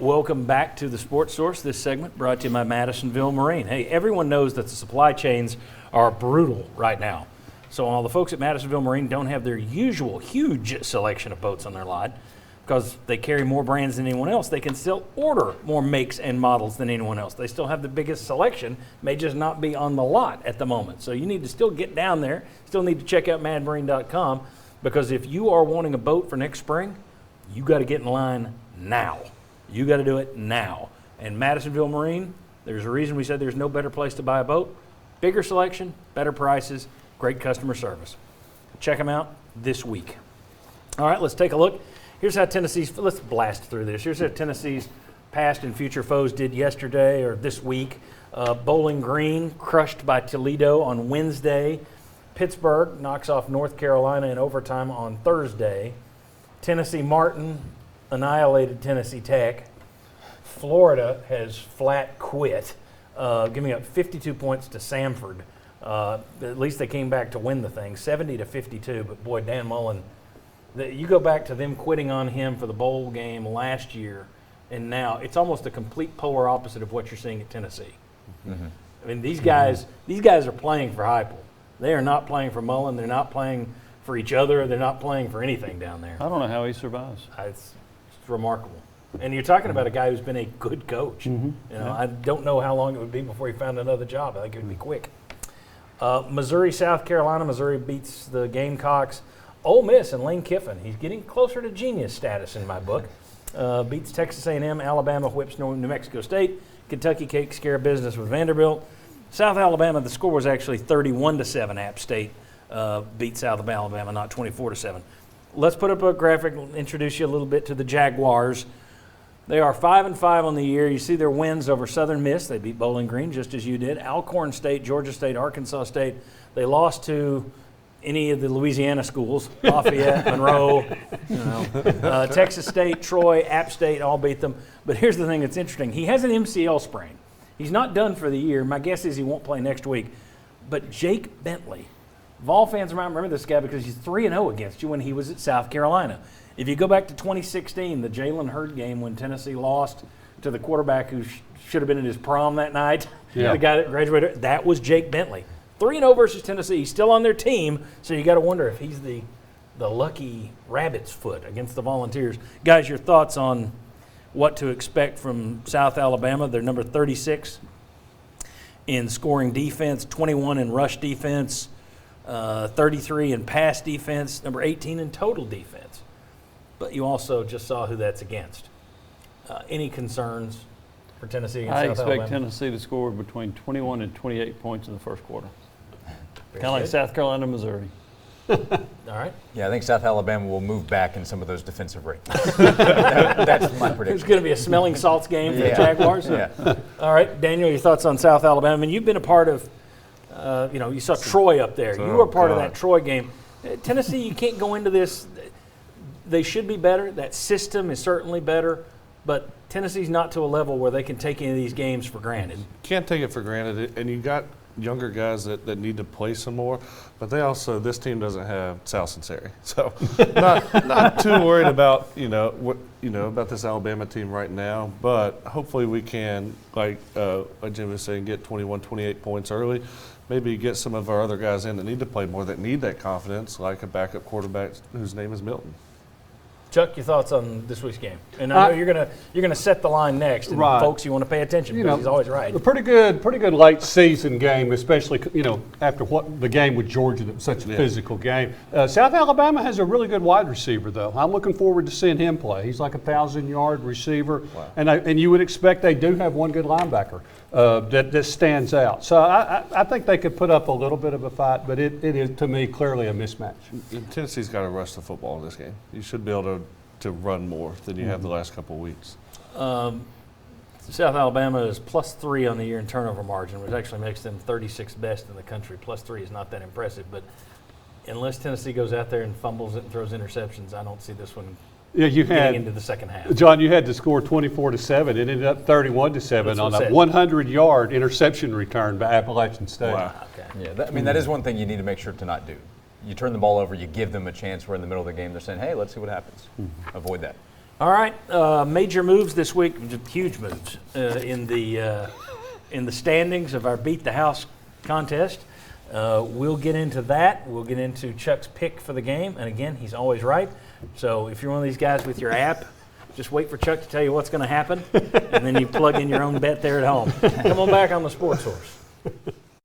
Welcome back to the Sports Source. This segment brought to you by Madisonville Marine. Hey, everyone knows that the supply chains are brutal right now. So all the folks at Madisonville Marine don't have their usual huge selection of boats on their lot because they carry more brands than anyone else. They can still order more makes and models than anyone else. They still have the biggest selection, may just not be on the lot at the moment. So you need to still get down there, still need to check out madmarine.com, because if you are wanting a boat for next spring, you got to get in line now. You got to do it now. And Madisonville Marine, there's a reason we said there's no better place to buy a boat. Bigger selection, better prices, great customer service. Check them out this week. All right, let's take a look. Here's how let's blast through this. Here's how Tennessee's past and future foes did yesterday or this week. Bowling Green crushed by Toledo on Wednesday. Pittsburgh knocks off North Carolina in overtime on Thursday. Tennessee Martin annihilated Tennessee Tech. Florida has flat quit, giving up 52 points to Samford. At least they came back to win the thing, 70-52. But boy, Dan Mullen, you go back to them quitting on him for the bowl game last year, and now it's almost a complete polar opposite of what you're seeing at Tennessee. Mm-hmm. I mean, these guys are playing for Heupel. They are not playing for Mullen. They're not playing for each other. They're not playing for anything down there. I don't know how he survives. It's remarkable. And you're talking about a guy who's been a good coach. Mm-hmm. You know, I don't know how long it would be before he found another job. I think it would be quick. Missouri, South Carolina. Missouri beats the Gamecocks. Ole Miss and Lane Kiffin. He's getting closer to genius status in my book. Beats Texas A&M. Alabama whips New Mexico State. Kentucky takes care of business with Vanderbilt. South Alabama, the score was actually 31-7. App State beat South Alabama, not 24-7. Let's put up a graphic and introduce you a little bit to the Jaguars. They are 5-5 on the year. You see their wins over Southern Miss. They beat Bowling Green just as you did. Alcorn State, Georgia State, Arkansas State. They lost to any of the Louisiana schools, Lafayette, Monroe, Texas State, Troy, App State, all beat them. But here's the thing that's interesting. He has an MCL sprain. He's not done for the year. My guess is he won't play next week. But Jake Bentley, Vol fans might remember this guy because he's 3-0 against you when he was at South Carolina. If you go back to 2016, the Jalen Hurd game when Tennessee lost to the quarterback who should have been at his prom that night, the guy that graduated, that was Jake Bentley. 3-0 versus Tennessee. He's still on their team, so you got to wonder if he's the lucky rabbit's foot against the Volunteers. Guys, your thoughts on what to expect from South Alabama? They're number 36 in scoring defense, 21 in rush defense, 33 in pass defense, number 18 in total defense. But you also just saw who that's against. Any concerns for Tennessee against South Alabama? I expect Tennessee to score between 21 and 28 points in the first quarter. Kind of like South Carolina, Missouri. All right. Yeah, I think South Alabama will move back in some of those defensive ratings. That's my prediction. It's going to be a smelling salts game for the Jaguars. Yeah. All right, Daniel, your thoughts on South Alabama? I mean, you've been a part of, you saw Troy up there. You were part of that Troy game. Tennessee, you can't go into this. They should be better. That system is certainly better. But Tennessee's not to a level where they can take any of these games for granted. Can't take it for granted. And you got younger guys that need to play some more, but this team doesn't have Sal Sinceri, so not too worried about about this Alabama team right now. But hopefully we can, like Jim was saying, get 21, 28 points early. Maybe get some of our other guys in that need to play more, that need that confidence, like a backup quarterback whose name is Milton. Chuck, your thoughts on this week's game? And I know you're gonna set the line next, and folks, you want to pay attention because he's always right. A pretty good late season game, especially after what the game with Georgia, that was such a physical game. South Alabama has a really good wide receiver, though. I'm looking forward to seeing him play. He's like a 1,000-yard receiver, and you would expect they do have one good linebacker that stands out. So I think they could put up a little bit of a fight, but it is, to me, clearly a mismatch. Tennessee's got to rush the football in this game. You should be able to run more than you have the last couple of weeks. South Alabama is +3 on the year in turnover margin, which actually makes them 36th best in the country. +3 is not that impressive, but unless Tennessee goes out there and fumbles it and throws interceptions, I don't see this one getting into the second half. John, you had to score 24-7. It ended up 31-7 on a 100-yard interception return by Appalachian State. Wow. Okay. Yeah, that is one thing you need to make sure to not do. You turn the ball over, you give them a chance. We're in the middle of the game. They're saying, hey, let's see what happens. Avoid that. All right, major moves this week, just huge moves in the standings of our Beat the House contest. We'll get into that. We'll get into Chuck's pick for the game, and again, he's always right. So if you're one of these guys with your app, just wait for Chuck to tell you what's going to happen, and then you plug in your own bet there at home. Come on back on the Sports Source.